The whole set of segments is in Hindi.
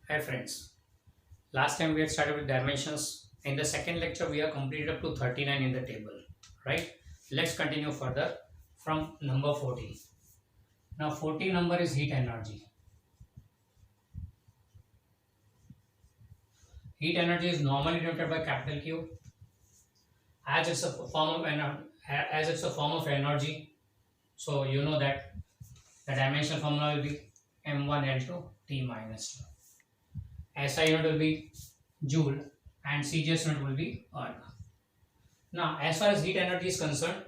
Hi friends, last time we had started with dimensions. In the second lecture we have completed up to 39 in the table, right? Let's continue further from number 40. Now 40 number is heat energy. Heat energy is normally denoted by capital Q as it's a form of energy. So you know that the dimensional formula will be m1l2 t minus 2. SI unit will be joule and CGS unit will be erg. Now, as far as heat energy is concerned,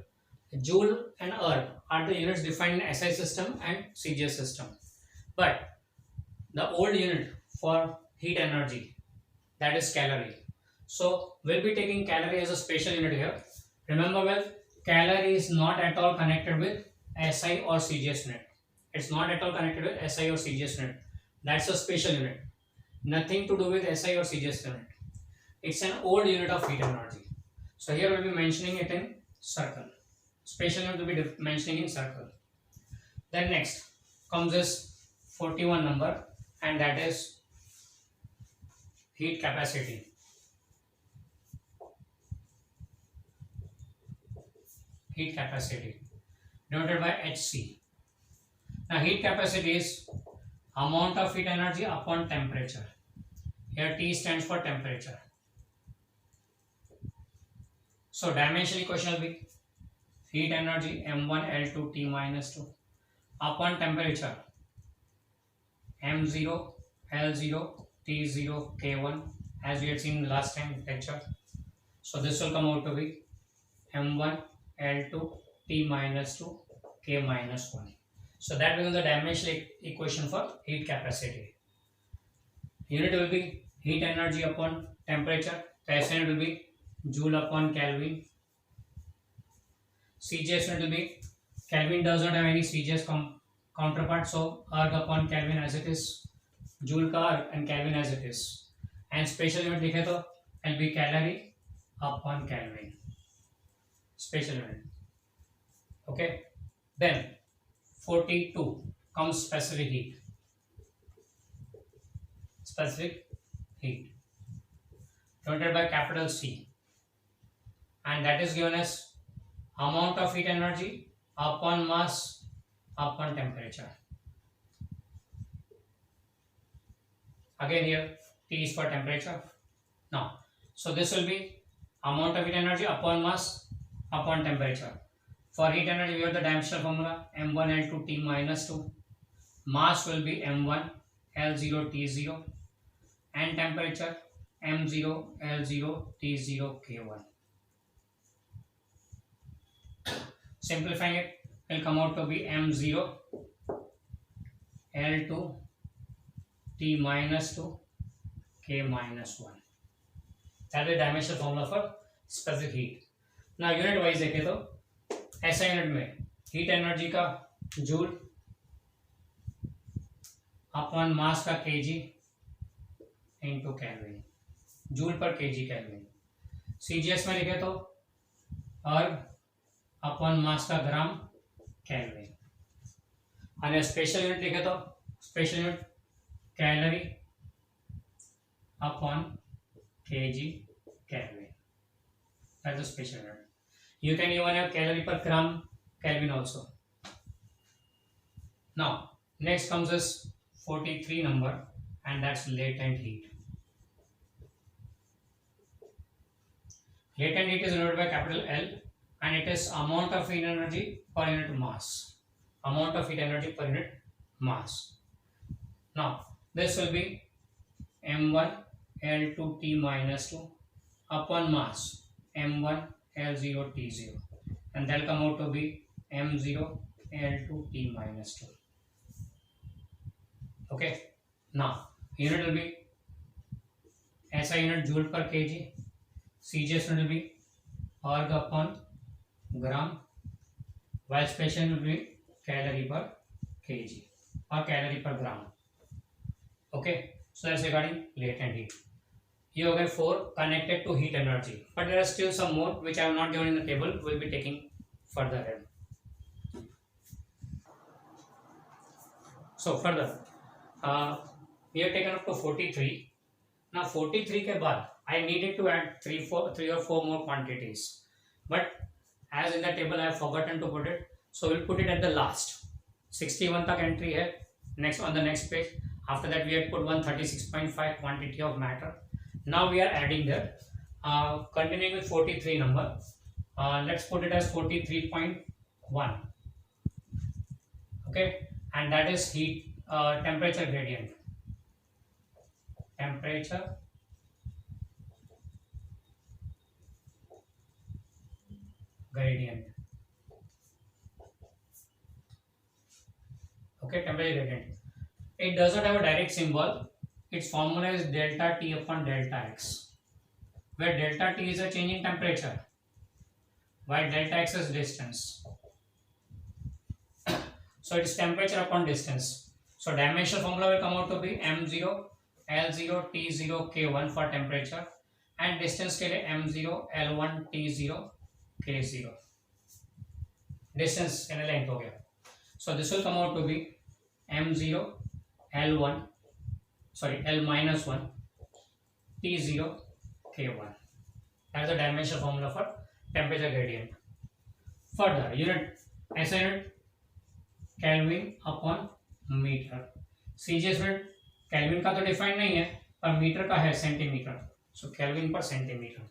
joule and erg are the units defined in SI system and CGS system. But the old unit for heat energy, that is calorie. So we'll be taking calorie as a special unit here. Remember well, calorie is not at all connected with SI or CGS unit. It's not at all connected with SI or CGS unit. That's a special unit. Nothing to do with SI or CGS unit. It's an old unit of heat energy. So here we'll be mentioning it in circle. Special unit will be mentioning in circle. Then next comes this 41 number, and that is heat capacity. Heat capacity denoted by Hc. Now heat capacity is amount of heat energy upon temperature. Here T stands for temperature. So dimensional equation will be heat energy m1l2 t minus 2 upon temperature m0 l0 t0 k1, as we had seen last time lecture. So this will come out to be m1 l2 t minus 2 k minus 1. So that becomes the dimensional equation for heat capacity. Unit will be heat energy upon temperature. The SI unit will be joule upon Kelvin. CGS unit will be, Kelvin does not have any CGS counterpart, so erg upon Kelvin as it is, joule का erg and Kelvin as it is. And special unit लिखे तो will be calorie upon Kelvin. Special unit. Okay. Then 42 comes specific heat. Specific heat denoted by capital C, and that is given as amount of heat energy upon mass upon temperature. Again here T is for temperature. Now, so this will be amount of heat energy upon mass upon temperature. For heat energy we have the dimensional formula m1l2 t minus 2. Mass will be m1 l0 t0 and temperature m0 l0 t0 k1. Simplifying it will come out to be m0 l2 t minus 2 k minus 1. That is the dimensional formula for specific heat. Now unit wise देखें तो SI यूनिट में हीट एनर्जी का जूल अपॉन मास का केजी इंटू केल्विन, जूल पर केजी केल्विन. CGS में लिखे तो अर्ग अपॉन मास का ग्राम केल्विन. અને स्पेशल यूनिट लिखे तो special unit calorie upon KG kelvin. That's the special unit. You can even have calorie per gram Kelvin also. Now, next comes this 43 number, and that's latent heat. Latent heat is denoted by capital L, and it is amount of heat energy per unit mass. Amount of heat energy per unit mass. Now, this will be m1 l2 t minus 2 upon mass m1 l0 t0, and that will come out to be m0 l2 t minus 2. Okay. Now unit will be SI unit joule per kg, CGS unit will be erg upon gram, while special will be calorie per kg or calorie per gram. Okay, so that's regarding latent heat. You have 4 connected to heat energy, but there are still some more which I have not given in the table. We will be taking further in. So further, we have taken up to 43. Now 43 के बाद I needed to add 3 or 4 more quantities, but as in the table I have forgotten to put it, so we'll put it at the last. 61 तक entry है next on the next page. After that we had put 136.5 quantity of matter. Now we are adding there, continuing with 43 number. Let's put it as 43.1. Okay, and that is heat temperature gradient. Temperature gradient. Okay, temperature gradient. It does not have a direct symbol. Its formula is delta T upon delta X, where delta T is a change in temperature, while delta X is distance. So it is temperature upon distance. So dimensional formula will come out to be m0, L0, T0, K1 for temperature, and distance के लिए m0, L1, T0, K0. Distance यानी length हो गया. So this will come out to be m0, L1, sorry, L minus 1, T0, K1. That is the dimensional formula for temperature gradient. Further, unit, ऐसा unit Kelvin upon metre. CGS में केल्विन का तो डिफाइन नहीं है, पर मीटर का है centimetre. So Kelvin per centimetre.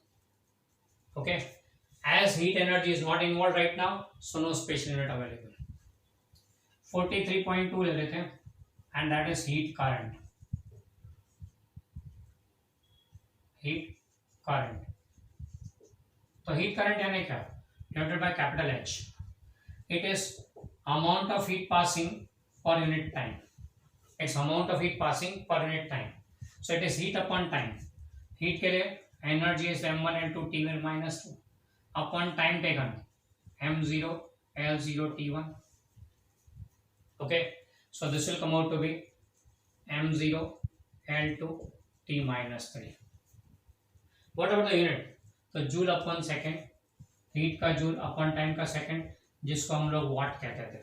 Okay, as heat energy is not involve right now, so no special unit available. 43.2 ले लेते हैं, and that is heat current. Heat current. तो हीट करंट यानी क्या? Denoted by capital H. It is amount of heat passing per unit time. It's amount of heat passing per unit time. So it is heat upon time. Heat के लिए energy is m1 L2 T1 minus 2 upon time taken m0 L0 T1. Okay, so this will come out to be m0 L2 T minus 3. What about the unit? तो जूल अपॉन सेकेंड. हीट का जूल अपॉन टाइम का सेकेंड, जिसको हम लोग वाट कहते थे.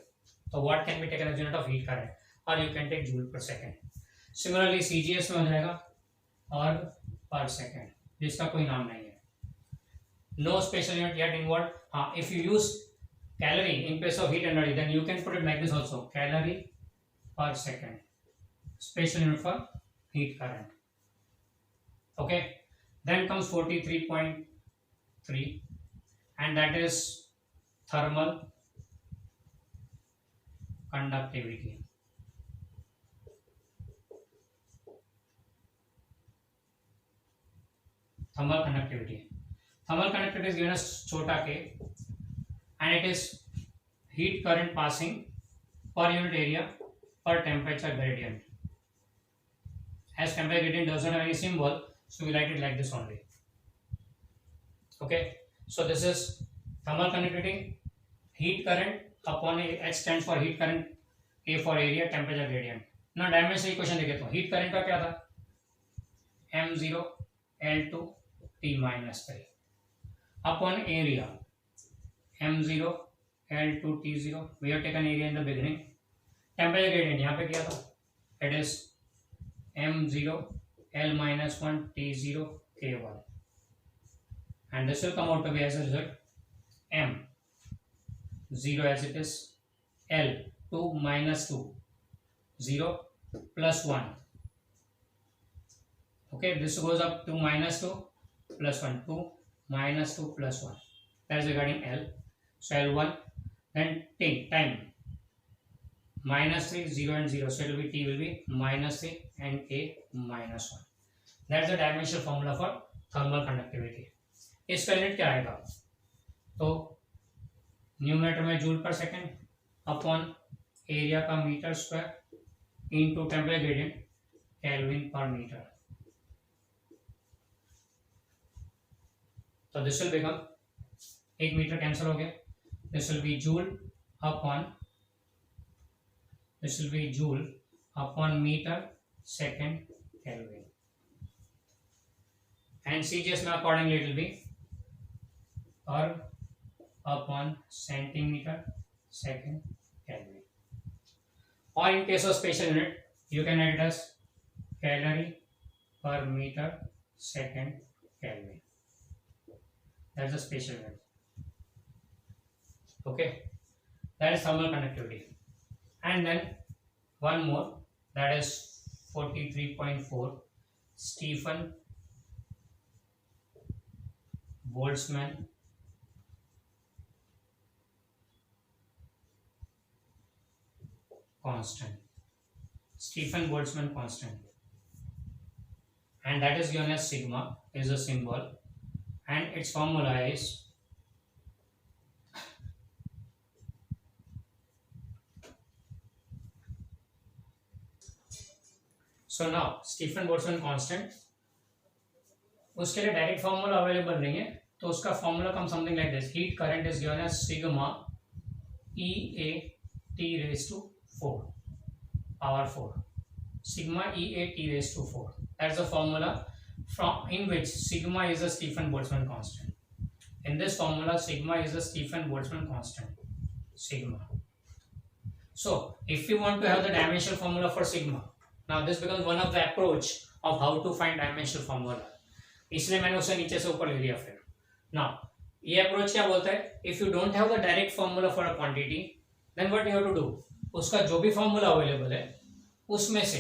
तो watt can be taken as unit of heat current, और you can take joule per second. Similarly CGS में हो जाएगा और पर सेकेंड, जिसका कोई नाम नहीं है. No special unit yet involve. हाँ, if you use calorie in place of heat energy, then you can put it like this also, calorie per second. Special unit for heat current. Okay, then comes 43.3, and that is thermal conductivity. Thermal conductivity. Thermal conductivity is given as छोटा k, and it is heat current passing per unit area per temperature gradient. As temperature gradient does not have any symbol, so we write it like this only. Okay, so this is thermal conductivity, heat current upon H stands for heat current, A for area, temperature gradient. Now dimension equation देखे तो heat current का क्या था? m0 L2 T minus 3 upon area m0 L2 T0. We have taken area in the beginning. Temperature gradient यहाँ पे क्या था? It is m0 L minus 1 T0 K1, and this will come out to be as a result m 0 as it is, L 2 minus 2, 0 plus 1. Okay, this goes up to minus 2 plus 1, 2 minus 2 plus 1. That is regarding L. So L1, then T, time, minus 3, 0 and 0. So it will be T will be minus 3 and A minus 1. That is the dimensional formula for thermal conductivity. इसका यूनिट क्या आएगा? तो न्यूमरेटर में joule per second upon area का metre square into temperature gradient kelvin per metre. तो दिस विल बिकम, एक मीटर कैंसिल हो गया, this will be joule upon metre second kelvin, and CGS में अकॉर्डिंगली इट विल बी और upon centimeter second Kelvin. Or in case of special unit, you can write it as calorie per meter second Kelvin. That's a special unit. Okay, that is thermal conductivity. And then one more, that is 43.4 Stefan Boltzmann constant. Stefan Boltzmann constant, and that is given as sigma, is a symbol, and its formula is so now Stefan Boltzmann constant, उसके लिए डायरेक्ट फॉर्मूला अवेलेबल नहीं है, तो उसका formula come something like this, heat current is given as sigma E A T raise to 4 power 4, sigma E A T raised to 4. That's the formula from in which sigma is a Stefan Boltzmann constant. In this formula, sigma is a Stefan Boltzmann constant. Sigma. So, if you want to have the dimensional formula for sigma, now this becomes one of the approach of how to find dimensional formula. इसलिए मैंने उसे नीचे से ऊपर ले लिया फिर. Now, ये approach क्या बोलता है? If you don't have the direct formula for a quantity, then what you have to do? उसका जो भी फॉर्मूला अवेलेबल है उसमें से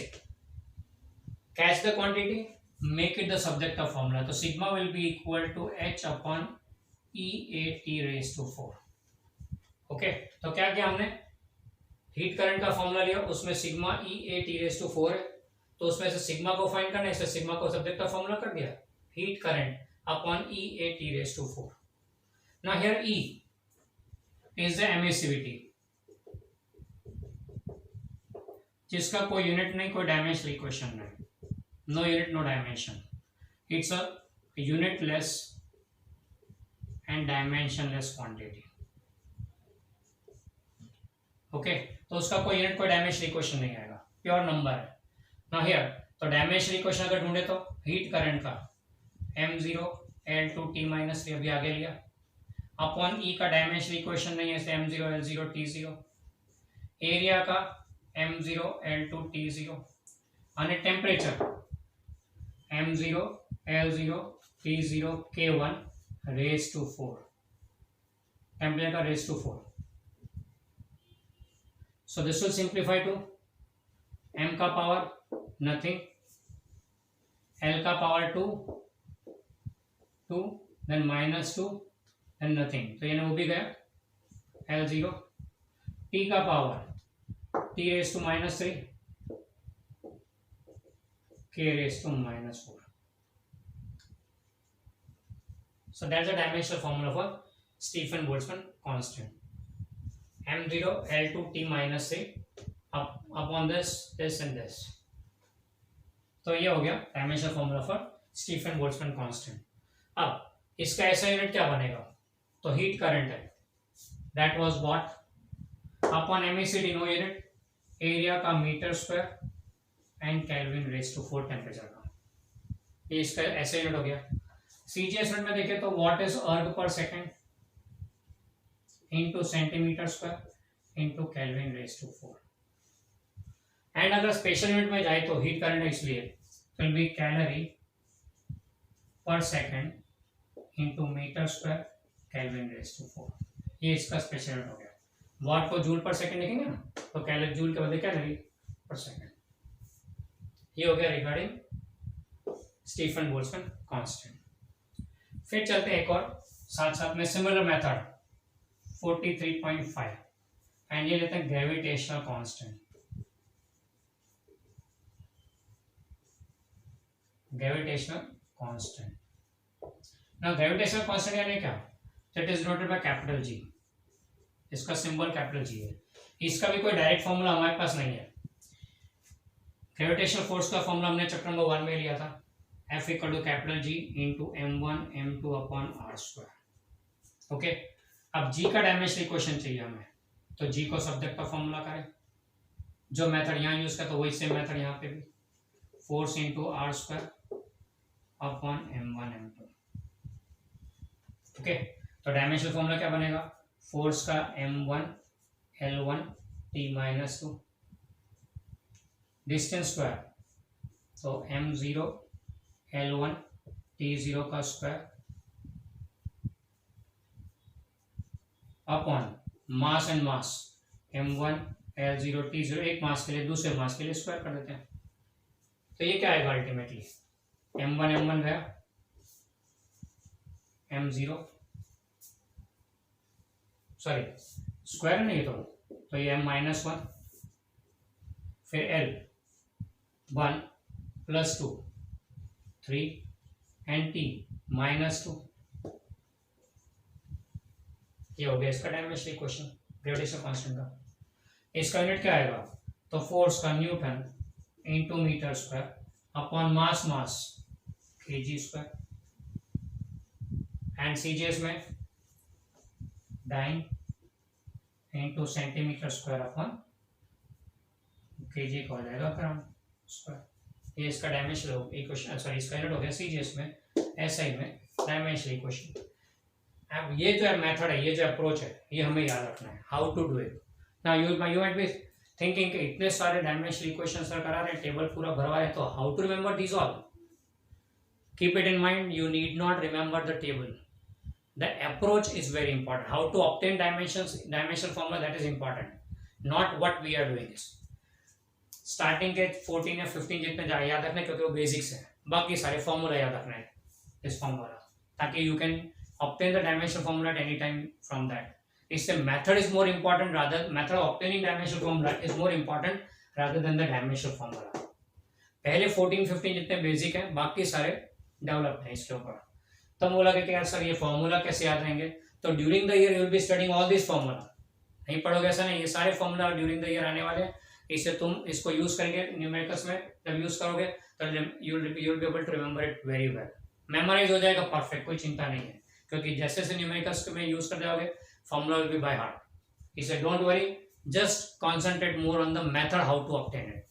catch the quantity, make it the subject of formula. तो sigma will be equal to H upon E A T raise to 4. Okay, तो क्या किया हमने, हीट करंट का फॉर्मूला लिया, उसमें sigma E A T raise to 4 है, तो उसमें से सिग्मा को फाइंड करना है, इससे सिग्मा को सब्जेक्ट ऑफ फॉर्मूला कर दिया, heat current upon E A T raise to 4. Now here E is the emissivity, जिसका कोई यूनिट नहीं, कोई डायमेंशनल इक्वेशन नहीं, no unit no dimension, it's a unitless and dimensionless quantity. Okay, तो उसका कोई यूनिट कोई डायमेंशनल इक्वेशन नहीं आएगा, प्योर नंबर है. नाउ हियर तो डायमेंशनल इक्वेशन अगर ढूंढे तो हीट करंट का m0 L2 T माइनस अभी आगे लिया, अपॉन ई का डायमेंशनल इक्वेशन नहीं है, m0 L0 T0, एरिया का m0 L2 T0 અને temperature m0 L0 T0 K1 raised to 4, temperature का raised to 4. So this will simplify to m का पावर nothing, L का power 2 then minus 2 then nothing, तो ये वो भी गया L0, T का power T raised to minus 3, K raised to minus 4. So that's the dimensional formula for Stefan Boltzmann constant. M0 L2 T minus 3 upon this and this. तो ये हो गया dimensional formula for Stefan Boltzmann constant. अब इसका ऐसा यूनिट क्या बनेगा, तो हीट करंट है, that was what upon MECD no unit, area का metre square and kelvin raise to 4 temperature का, ये इसका ऐसे यूनिट हो गया. सीजीएस यूनिट में देखें तो what is erg per second into centimetre square into Kelvin raise to 4. And अगर स्पेशल यूनिट में जाए तो हीट करंट है, इसलिए will be calorie per second into metre square Kelvin raise to 4. ये इसका स्पेशल यूनिट हो गया. वाट को जूल पर सेकंड लिखेंगे ना, तो कैलोरी जूल के बदले कैलोरी पर सेकंड. ये हो गया रिगार्डिंग स्टीफन बोल्ट्जमैन कांस्टेंट. फिर चलते हैं एक और साथ साथ में सिमिलर मेथड 43.5 एंड ये लेते हैं gravitational constant. Gravitational constant. Now gravitational constant यानी क्या, that is noted by capital G. इसका सिंबल कैपिटल जी है. इसका भी कोई डायरेक्ट फॉर्मूला हमारे पास नहीं है. ग्रेविटेशनल फोर्स का फॉर्मूला हमने चैप्टर नंबर 1 में लिया था, F equal to capital G into m1 m2 upon r square. Okay, अब g का डायमेंशनल इक्वेशन चाहिए हमें, तो g को सब्जेक्ट का फॉर्मूला करें. जो मेथड यहाँ यूज करता वही सेम मेथड यहाँ पे भी, force into r square upon m1 m2. Okay, तो डायमेंशनल फॉर्मूला क्या बनेगा, फोर्स का m1 L1 T minus 2, distance square तो m0 L1 T0 का square upon mass and mass m1 L0 T0, एक मास के लिए दूसरे मास के लिए स्क्वायर कर देते हैं। तो ये क्या आएगा अल्टीमेटली, m1 गया, m0 सॉरी स्क्वायर नहीं तो ये m-1 फिर L1 + 2 3 एंड T-2, ये हो गया इसका डायमेंशनल इक्वेशन ग्रेविटेशनल कांस्टेंट का। इसका यूनिट क्या आएगा, तो फोर्स का newton into metre square upon mass kg square and CGS में dyne into centimetre square upon kg का हो जाएगा ग्राम स्क्वायर। ये इसका डायमेंशनल इक्वेशन, सॉरी इसका यूनिट हो गया सीजीएस में, एसआई में डायमेंशनल इक्वेशन। अब ये जो मेथड है, ये जो अप्रोच है, ये हमें याद रखना है, how to do it. Now you might be thinking कि इतने सारे डायमेंशनल इक्वेशन सर करा रहे हैं, टेबल पूरा भरवा रहे हैं, तो how to remember this all. Keep it in mind, you need not remember the table, the approach is very important. How to obtain dimensional formula, that is important, not what we are doing. Starting के 14 या 15 जितने याद रखना है, क्योंकि वो बेसिक्स है, बाकी सारे फॉर्मूला याद रखना है इस फॉर्मूला, ताकि you can obtain the dimensional formula at any time from that. It's the method is more important, rather method of obtaining dimensional formula is more important rather than the dimensional formula. पहले 14-15 जितने बेसिक हैं, बाकी सारे डेवलप हैं इसके ऊपर। तब बोला कि यार सर ये फॉर्मूला कैसे याद रहेंगे, तो during the year you will be studying all this formula. नहीं पढ़ोगे ऐसा नहीं, ये सारे फॉर्मूला ड्यूरिंग द ईयर आने वाले हैं, इससे तुम इसको यूज करेंगे न्यूमेरिकल्स में, जब यूज करोगे तो you will be able to remember it very well, memorize हो जाएगा परफेक्ट, कोई चिंता नहीं है, क्योंकि जैसे जैसे न्यूमेरिकल्स में यूज कर जाओगे formula will be by heart. इससे don't worry, just concentrate more on the method how to obtain it.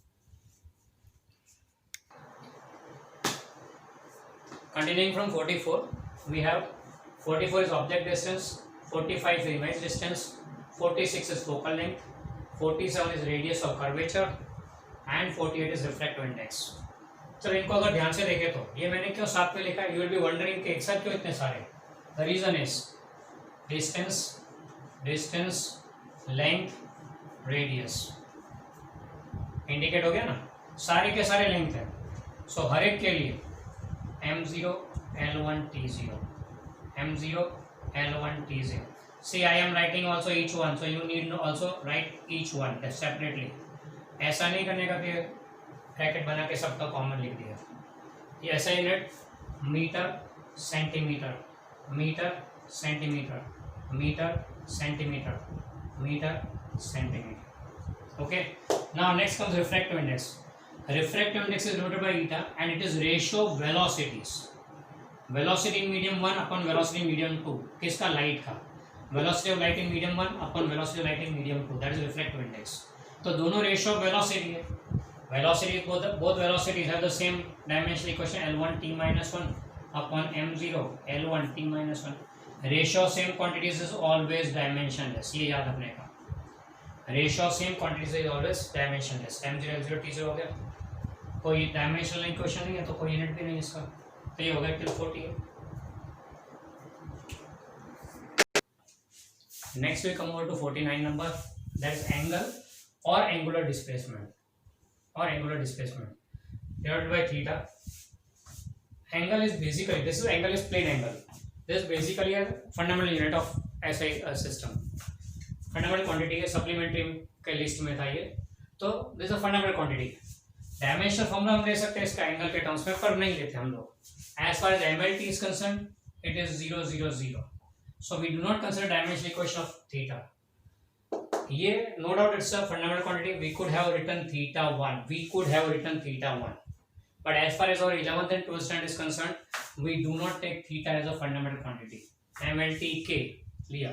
Continuing from 44, we have 44 is object distance, 45 is image distance, 46 is focal length, 47 is radius of curvature and 48 is refractive index. चलो इनको अगर ध्यान से देखें तो ये मैंने क्यों साथ में लिखा है, you will be wondering कि एक साथ क्यों इतने सारे। The reason is distance, length, radius indicate हो गया ना, सारे के सारे लेंथ है। सो हर एक के लिए m0 L1 T0, m0 L1 T0. See, I am writing also each one, so you need to also write each one separately. ऐसा नहीं करने का कि ब्रैकेट बना के सबका कॉमन लिख दिया। ये ऐसा unit metre centimetre, metre centimetre, metre centimetre, metre centimetre. Okay. Now next comes refractive index. Refractive index is denoted by eta and it is ratio of velocities. Velocity in medium 1 upon velocity in medium 2. किसका, लाइट का। Velocity of light in medium 1 upon velocity of light in medium 2. That is refractive index. तो दोनों ratio of velocity है। Velocity, both velocities have the same dimensional equation L1 T-1 upon m0 L1 T-1. Ratio of same quantities is always dimensionless. ये याद रखने का। Ratio of same quantities is always dimensionless. m0 L0 T0 हो गया। कोई डायमेंशनल इक्वेशन नहीं है तो कोई यूनिट भी नहीं इसका, तो ये हो गया till 48। Next we come over to 49 number, that is angle और एंगुलर डिस्प्लेसमेंट, और angular displacement divided by theta. Angle is basically, this is angle is plane angle, this is basically a fundamental unit of SI system, fundamental quantity है, सप्लीमेंट्री के लिस्ट में था ये, तो this is a fundamental quantity. Dimensional formula हम ले सकते हैं इसका एंगल के टर्म्स में, पर नहीं लेते हम लोग। As far as MLT is concern it is 0 0 0, so we do not consider dimensional equation of theta. ये no doubt it's a fundamental quantity, we could have written theta 1, we could have written theta 1, but as far as our 11th and 12th standard is concerned, we do not take theta as a fundamental quantity. MLT K लिया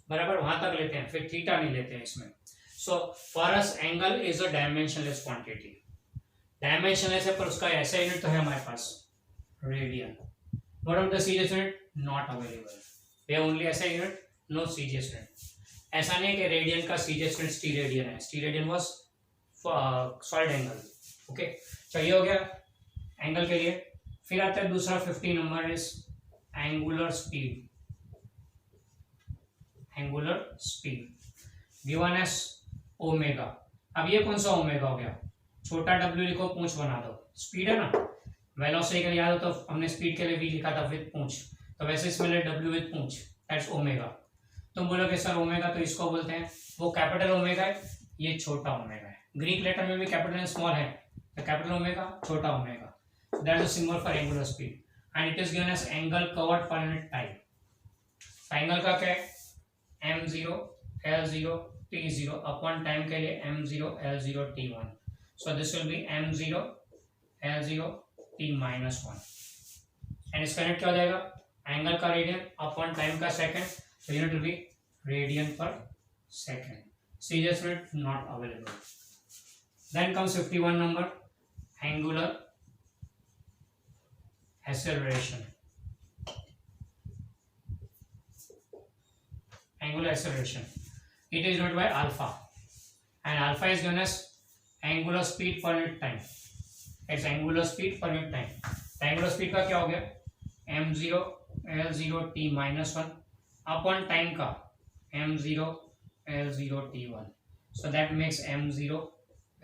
बराबर, वहां तक लेते हैं, फिर थीटा नहीं लेते हैं इसमें। So for us angle is a dimensionless quantity, dimensionless है पर उसका ऐसा यूनिट तो है हमारे पास, radian. What of the CGS unit, not available, way only ऐसा यूनिट, नो सीजीएस यूनिट। ऐसा नहीं कि रेडियन का सीजीएस यूनिट स्टीरेडियन है, steradian was solid angle. Okay, चाहिए हो गया एंगल के लिए। फिर आता है दूसरा 50 number is angular speed. Angular speed given as omega. अब ये कौन सा ओमेगा हो गया, छोटा डब्ल्यू लिखो, पूंछ बना दो, स्पीड है ना, वेलोसिटी का याद हो तो हमने स्पीड के लिए वी लिखा था विद पूंछ, तो वैसे इसमें ले W with Poonch, that's omega. तुम बोलोगे सर ओमेगा तो इसको बोलते हैं, वो कैपिटल ओमेगा है, ये छोटा ओमेगा है। ग्रीक लेटर में भी कैपिटल एंड स्मॉल है, तो कैपिटल ओमेगा छोटा omega, that is the symbol for angular speed and it is given as angle covered per unit time. Angle का क्या है, m0 l0 t0 upon time के लिए m0 l0 t1, so this will B m0 l0 t minus 1 and इसका यूनिट क्या हो जाएगा, एंगल का रेडियन अपॉन टाइम का second, so unit will be radian per second. Serious unit not available. Then comes 51 number, angular acceleration. Angular acceleration. It is denoted by alpha, and alpha is given as angular speed per unit time. It's angular speed per unit time. Angular speed का क्या हो गया, m0 l0 t minus 1 upon time का m0 l0 t1, so that makes m0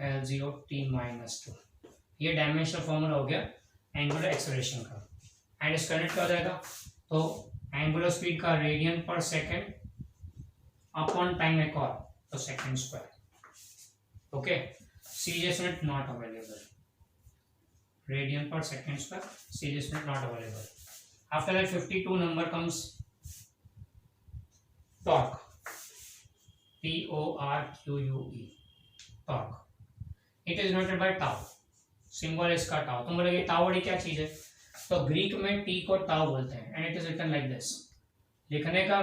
l0 t minus 2। ये डायमेंशनल फॉर्मूला हो गया एंगुलर एक्सेलरेशन का। एंड इसका यूनिट क्या हो जाएगा, तो एंगुलर स्पीड का radian per second upon time एक और, तो second square. Okay, serious unit not available, radian per second square, serious unit not available. After that 52 number comes torque, torque, torque. It is denoted by tau, symbol इसका tau। तुम बोलोगे tau बड़ी क्या चीज है, तो ग्रीक में t को tau बोलते हैं and it is written like this. लिखने का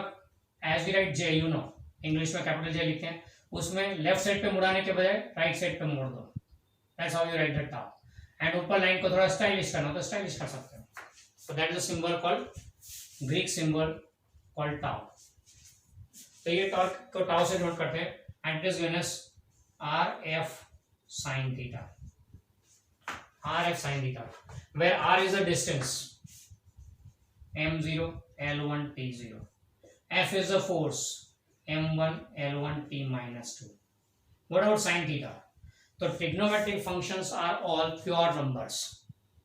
as we write j, you know, English में कैपिटल j लिखते हैं, उसमें लेफ्ट साइड पे मुड़ाने के बजाय राइट साइड पे मोड़ दो, that's how you right the tau। And ऊपर लाइन को थोड़ा स्टाइलिश करना तो स्टाइलिश कर सकते हो, so that is a symbol called, Greek symbol called tau। तो ये टॉर्क को टाउ से नोट करते हैं and it is given as R F sine theta, R F sine theta, where R is the distance m0 l1 t0, f is the force m1 l1 t minus 2। what about sin theta, तो trigonometric functions are all pure numbers,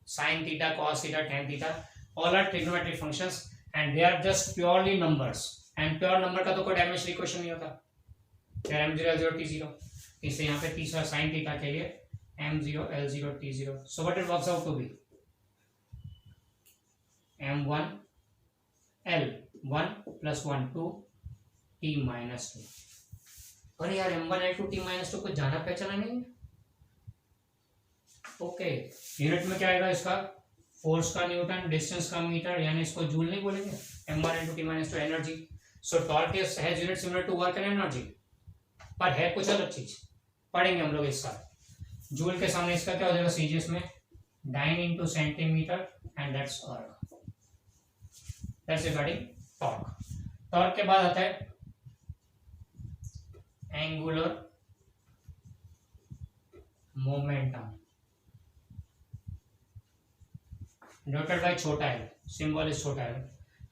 sin theta, cos theta, tan theta, all are trigonometric functions and they are just purely numbers। And pure number का तो कोई डायमेंशनल इक्वेशन नहीं होता, m0 l0 t0, इससे यहाँ पे तीसरा साइन थीटा के लिए m0 l0 t0, so what it works out to be m1 l1 plus 1 2 t minus 2। अरे यार m1 l2 t minus 2 कुछ जाना पहचाना नहीं है। ओके, यूनिट में क्या आएगा इसका, फोर्स का न्यूटन, डिस्टेंस का मीटर, यानी इसको जूल नहीं बोलेंगे, m1 l2 t minus 2 energy. So torque is has unit similar to work and energy, पर है कुछ अलग चीज, पढ़ेंगे हम लोग इसका। जूल के सामने इसका क्या हो जाएगा सीजीएस में, dyne into centimetre and that's erg, that's regarding torque. Torque के बाद आता है एंगुलर मोमेंटम, डिनोटेड बाय छोटा एल, सिंबल इज छोटा L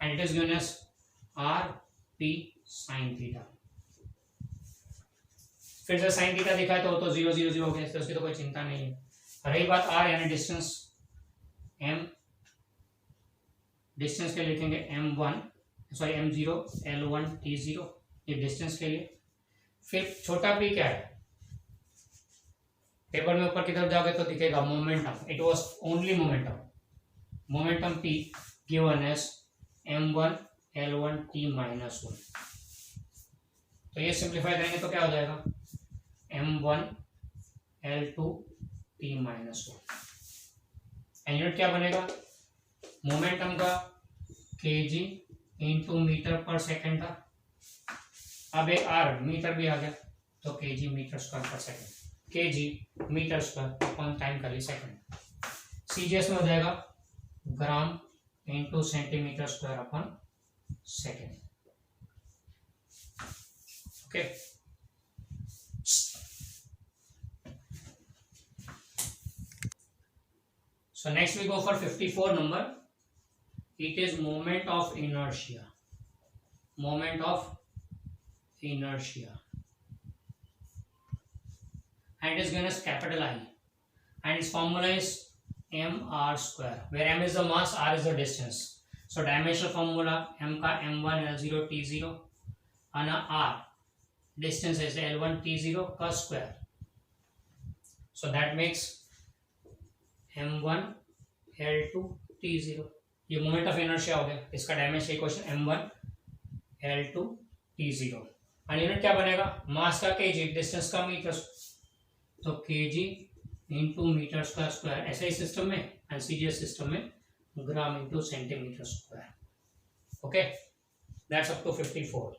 and it is given as R P sine theta. फिर से साइन थीटा दिखा है तो वो तो 0 0 0 हो गया, तो उसकी तो कोई चिंता नहीं है। रही बात आर यानी डिस्टेंस, एम डिस्टेंस के लिखेंगे m1 sorry m0 l1 t0, ये डिस्टेंस के लिए। फिर छोटा p क्या है, टेबल में ऊपर की तरफ जाओगे तो दिखेगा momentum, it was only momentum, momentum p given as m1 l1 t minus 1। तो ये सिंप्लीफाई करेंगे तो क्या हो जाएगा m1 l2 t minus 1। Unit क्या बनेगा मोमेंटम का, kg इंटू मीटर पर सेकेंड था, अब एक r मीटर भी आ गया तो kg metre square per second, kg metre square upon time का लिए सेकेंड। सीजीएस में हो जाएगा gram into centimetre square upon second. Okay, So next we go for 54 number. It is moment of inertia. Moment of inertia. And it is given as capital I. And its formula is mr square, where m is the mass, r is the distance. So dimensional formula m का m1 l0 t0 and r distance is l1 t0 का square. So that makes m1 l2 t0. ये मोमेंट ऑफ इनर्शिया हो गया. इसका dimension equation m1 l2 t0 और यूनिट क्या बनेगा, मास का kg, डिस्टेंस का मीटर. तो kg इंटू मीटर का स्क्वायर, ऐसे ही सिस्टम में एंड सीजीएस सिस्टम में gram into centimetre square. Okay, that's up to 54.